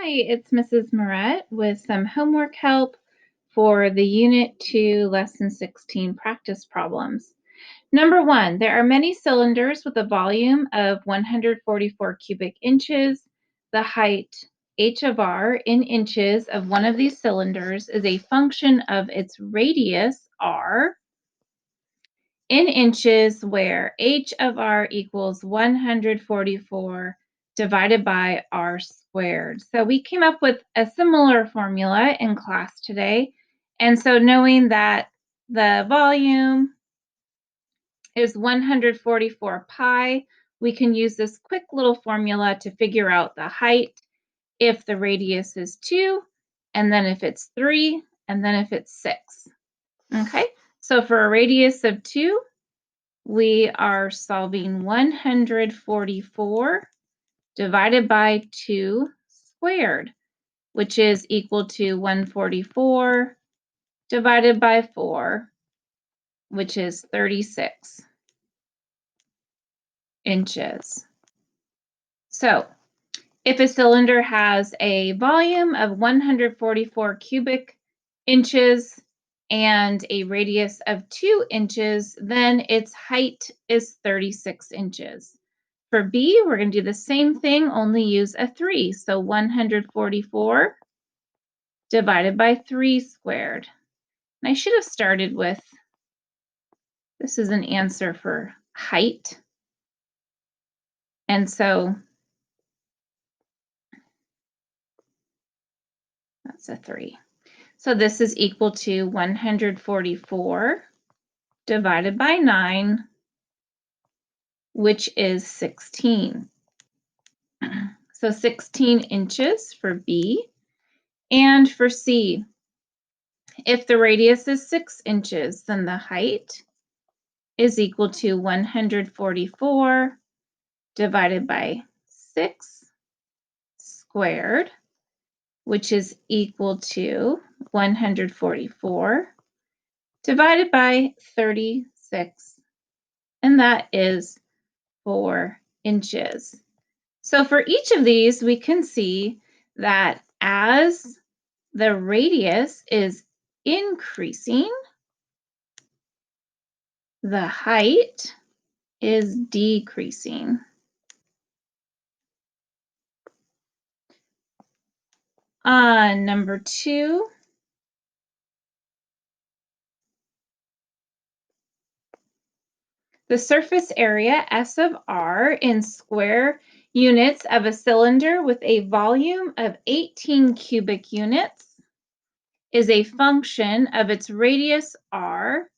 it's Mrs. Moret with some homework help for the Unit 2 Lesson 16 practice problems. Number 1, there are many cylinders with a volume of 144 cubic inches. The height h of r in inches of one of these cylinders is a function of its radius r in inches, where h of r equals 144 divided by r squared. So we came up with a similar formula in class today. And so knowing that the volume is 144 pi, we can use this quick little formula to figure out the height if the radius is 2, and then if it's 3, and then if it's 6. Okay, so for a radius of 2, we are solving 144 divided by 2 squared, which is equal to 144 divided by 4, which is 36 inches. So if a cylinder has a volume of 144 cubic inches and a radius of 2 inches, then its height is 36 inches. For B, we're going to do the same thing, only use a 3. So 144 divided by 3 squared. And I should have started with, this is an answer for height. And so that's a 3. So this is equal to 144 divided by 9, which is 16. So 16 inches for B. And for C, if the radius is 6 inches, then the height is equal to 144 divided by 6 squared, which is equal to 144 divided by 36, and that is 4 inches. So for each of these, we can see that as the radius is increasing, the height is decreasing. Number 2, the surface area S of R in square units of a cylinder with a volume of 18 cubic units is a function of its radius R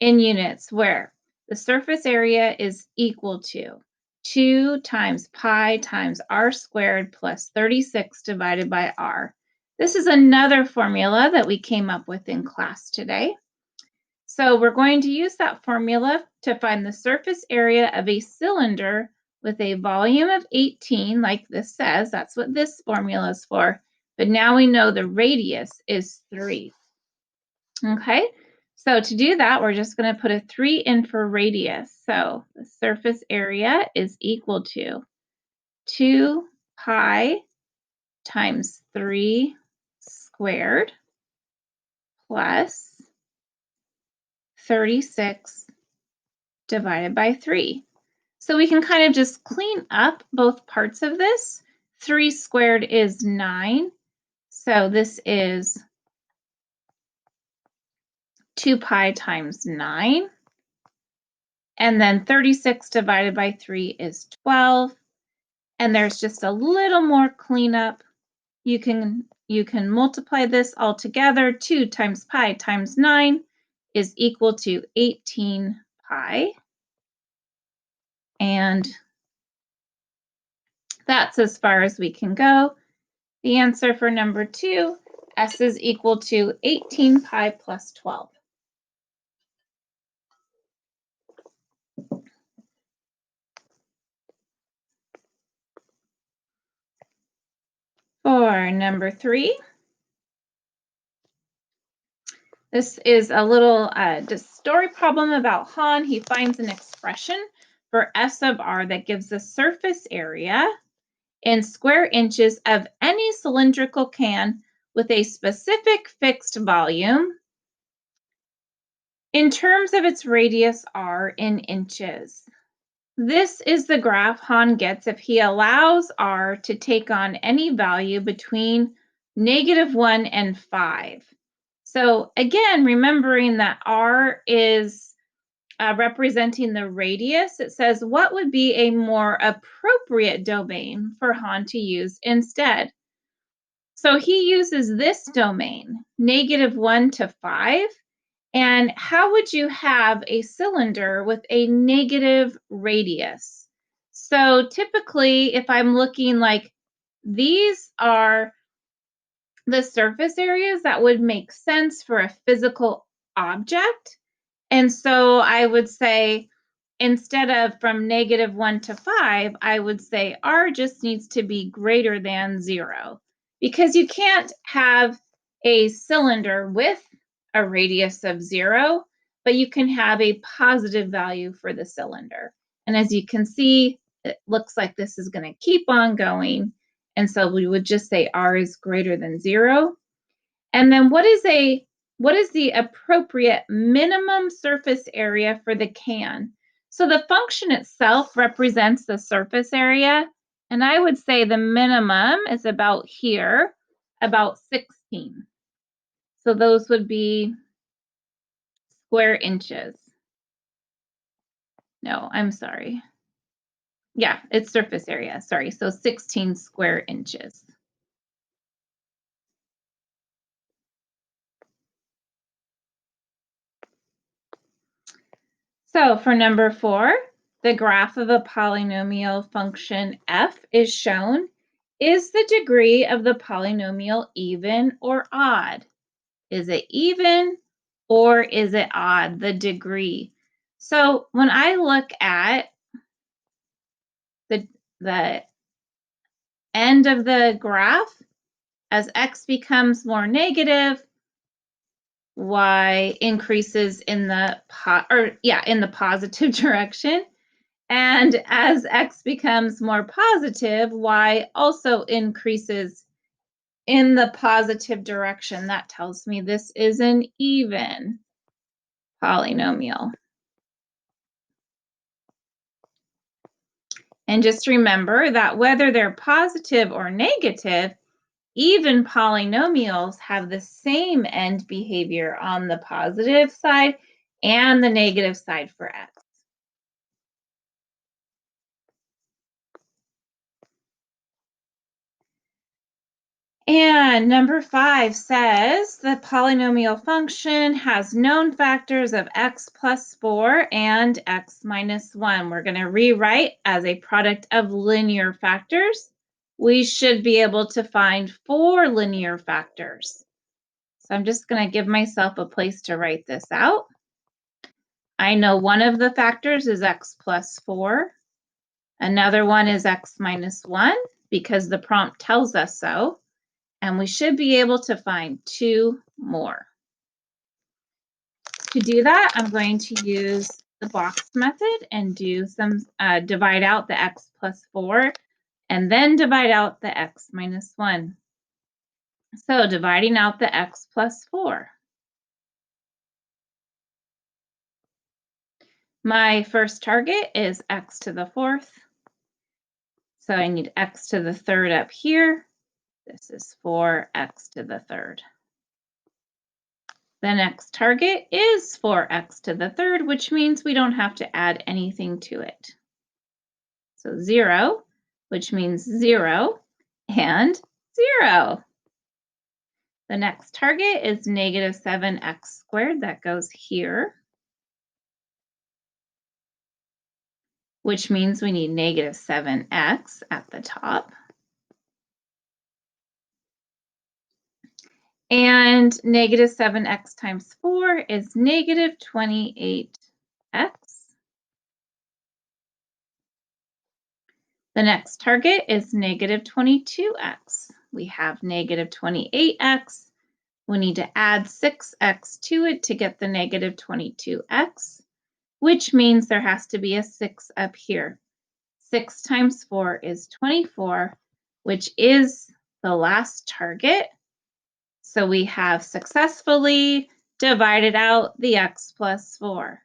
in units, where the surface area is equal to 2 times pi times r squared plus 36 divided by r. This is another formula that we came up with in class today. So we're going to use that formula to find the surface area of a cylinder with a volume of 18, like this says. That's what this formula is for. But now we know the radius is 3. Okay, so to do that, we're just going to put a 3 in for radius. So the surface area is equal to 2 pi times 3 squared plus 36 divided by 3. So we can kind of just clean up both parts of this. 3 squared is 9. So this is 2 pi times 9. And then 36 divided by 3 is 12. And there's just a little more cleanup. You can multiply this all together. 2 times pi times 9 is equal to 18 pi. And that's as far as we can go. The answer for number 2, S is equal to 18 pi plus 12. For number 3, this is a little story problem about Han. He finds an expression for S of R that gives the surface area in square inches of any cylindrical can with a specific fixed volume in terms of its radius r in inches. This is the graph Hahn gets if he allows r to take on any value between -1 and 5. So again, remembering that r is representing the radius, it says what would be a more appropriate domain for Hahn to use instead. So he uses this domain, -1 to 5. And how would you have a cylinder with a negative radius? So typically, if I'm looking like these are the surface areas that would make sense for a physical object. And so I would say, instead of from -1 to 5, I would say r just needs to be greater than 0, because you can't have a cylinder with a radius of 0, but you can have a positive value for the cylinder. And as you can see, it looks like this is going to keep on going. And so we would just say r is greater than 0. And then what is the appropriate minimum surface area for the can? So the function itself represents the surface area, and I would say the minimum is about here, about 16. So those would be square inches. No, I'm sorry. Yeah, it's surface area, sorry. So 16 square inches. So for number 4, the graph of a polynomial function f is shown. Is the degree of the polynomial even or odd? Is it even or is it odd, the degree? So when I look at the end of the graph, as x becomes more negative, y increases in the in the positive direction. And as x becomes more positive, y also increases in the positive direction. That tells me this is an even polynomial. And just remember that whether they're positive or negative, even polynomials have the same end behavior on the positive side and the negative side for x. And number 5 says the polynomial function has known factors of x plus 4 and x minus 1. We're going to rewrite as a product of linear factors. We should be able to find 4 linear factors. So I'm just going to give myself a place to write this out. I know one of the factors is x plus 4. Another one is x minus 1 because the prompt tells us so. And we should be able to find 2 more. To do that, I'm going to use the box method and do some divide out the x plus 4 and then divide out the x minus 1. So dividing out the x plus 4. My first target is x to the 4th. So I need x to the 3rd up here. This is 4x to the 3rd. The next target is 4x to the 3rd, which means we don't have to add anything to it. So 0, which means 0 and 0. The next target is -7x squared. That goes here, which means we need -7x at the top. And -7x times 4 is -28x. The next target is -22x. We have -28x. We need to add 6x to it to get the -22x, which means there has to be a 6 up here. 6 times 4 is 24. which is the last target. So we have successfully divided out the x plus 4.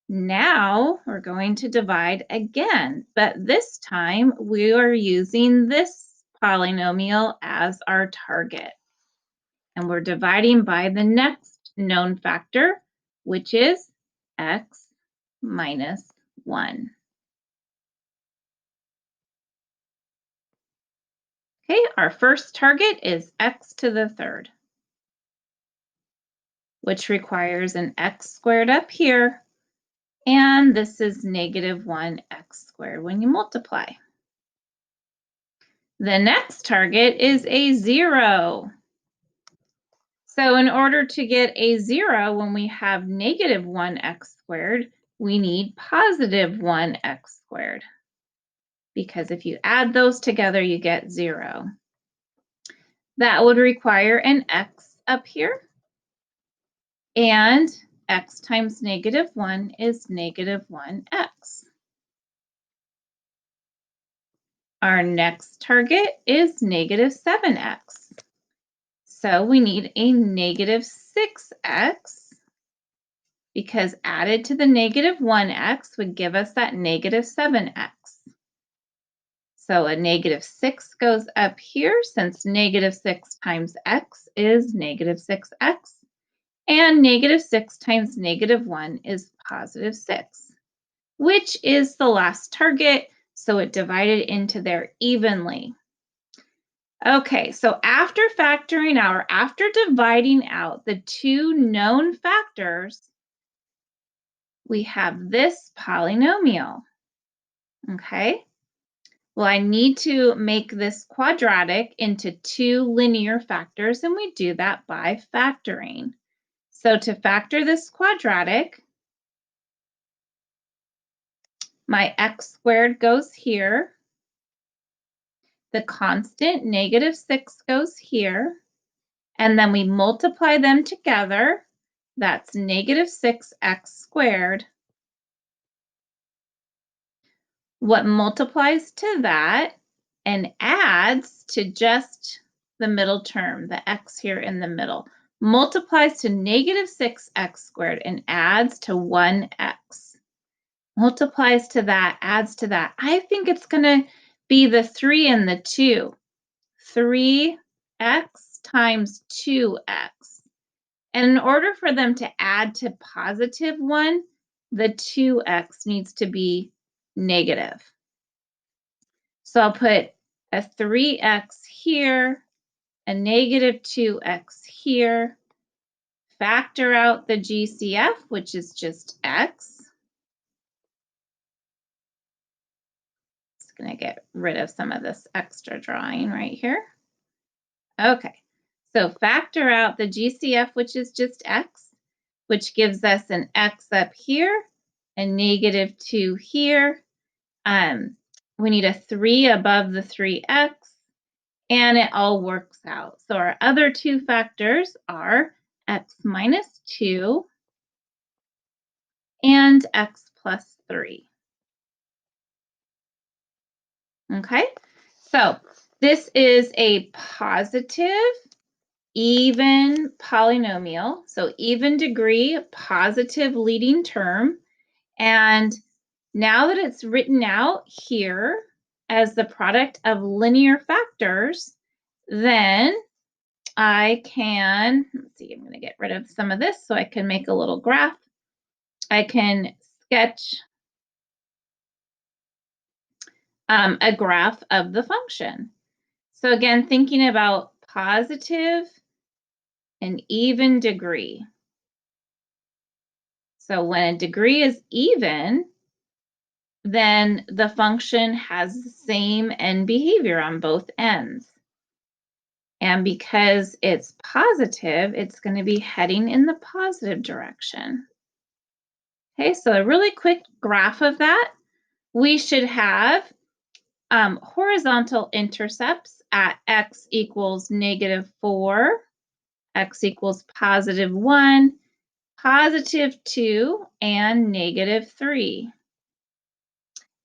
Now we're going to divide again, but this time we are using this polynomial as our target. And we're dividing by the next known factor, which is x minus 1. Okay, our first target is x to the third, which requires an x squared up here, and this is negative 1x squared when you multiply. The next target is a 0. So in order to get a 0 when we have negative 1x squared, we need positive 1x squared. Because if you add those together, you get 0. That would require an x up here. And x times negative 1 is negative 1x. Our next target is negative 7x. So we need a negative 6x, because added to the negative 1x would give us that negative 7x. So a negative 6 goes up here, since negative 6 times x is negative 6x. And negative 6 times negative 1 is positive 6, which is the last target, so it divided into there evenly. Okay, so after factoring out, or after dividing out the two known factors, we have this polynomial. Okay, well, I need to make this quadratic into two linear factors, and we do that by factoring. So to factor this quadratic, my x squared goes here. The constant negative 6 goes here. And then we multiply them together. That's negative 6x squared. What multiplies to that and adds to just the middle term, the x here in the middle, multiplies to negative 6x squared and adds to 1x. Multiplies to that, adds to that. I think it's going to be the 3 and the 2. 3x times 2x. And in order for them to add to positive 1, the 2x needs to be negative. So I'll put a 3x here, a negative 2x here, factor out the GCF, which is just x. Just going to get rid of some of this extra drawing right here. Okay, so factor out the GCF, which is just x, which gives us an x up here, a negative 2 here. We need a 3 above the 3x, and it all works out. So our other two factors are x minus 2 and x plus 3. Okay, so this is a positive even polynomial, so even degree, positive leading term. And now that it's written out here as the product of linear factors, then I can, let's see, I'm going to get rid of some of this so I can make a little graph. I can sketch a graph of the function. So again, thinking about positive and even degree. So when a degree is even, then the function has the same end behavior on both ends. And because it's positive, it's going to be heading in the positive direction. Okay, so a really quick graph of that. We should have horizontal intercepts at x equals negative 4, x equals positive 1, positive 2, and negative 3.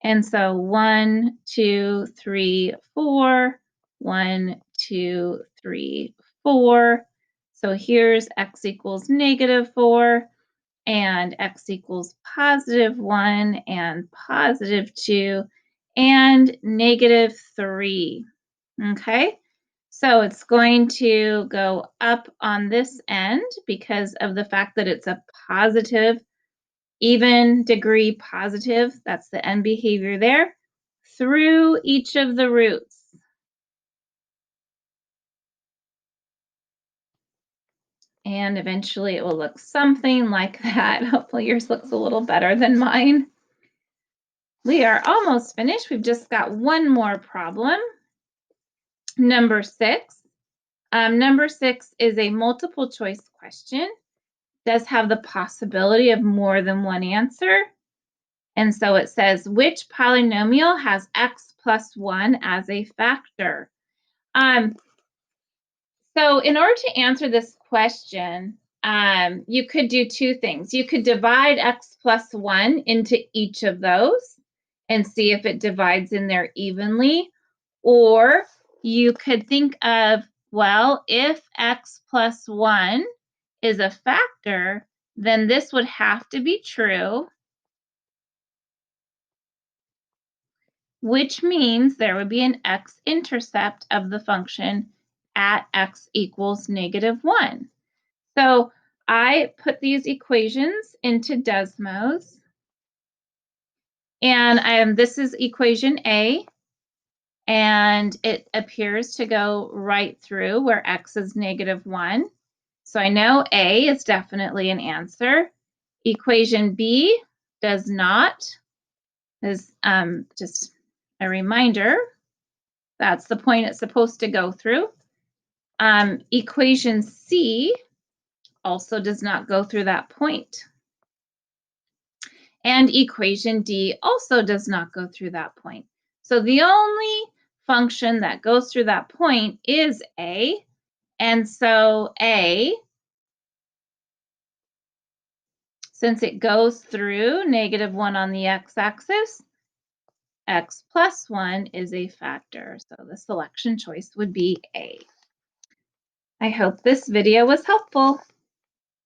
And so 1, 2, 3, 4, 1, 2, 3, 4. So here's x equals -4 and x equals +1 and +2 and -3. Okay, so it's going to go up on this end because of the fact that it's a positive, even degree positive, that's the end behavior there, through each of the roots. And eventually it will look something like that. Hopefully yours looks a little better than mine. We are almost finished. We've just got one more problem. Number 6. Number 6 is a multiple choice question. Does have the possibility of more than one answer. And so it says, which polynomial has x plus 1 as a factor? So in order to answer this question, you could do two things. You could divide x plus 1 into each of those and see if it divides in there evenly. Or you could think of, well, if x plus 1 is a factor, then this would have to be true, which means there would be an x-intercept of the function at x equals -1. So I put these equations into Desmos, and this is equation A, and it appears to go right through where x is -1. So I know A is definitely an answer. Equation B does not. Is just a reminder, that's the point it's supposed to go through. Equation C also does not go through that point. And equation D also does not go through that point. So the only function that goes through that point is A. And so A, since it goes through -1 on the x-axis, x plus 1 is a factor. So the selection choice would be A. I hope this video was helpful.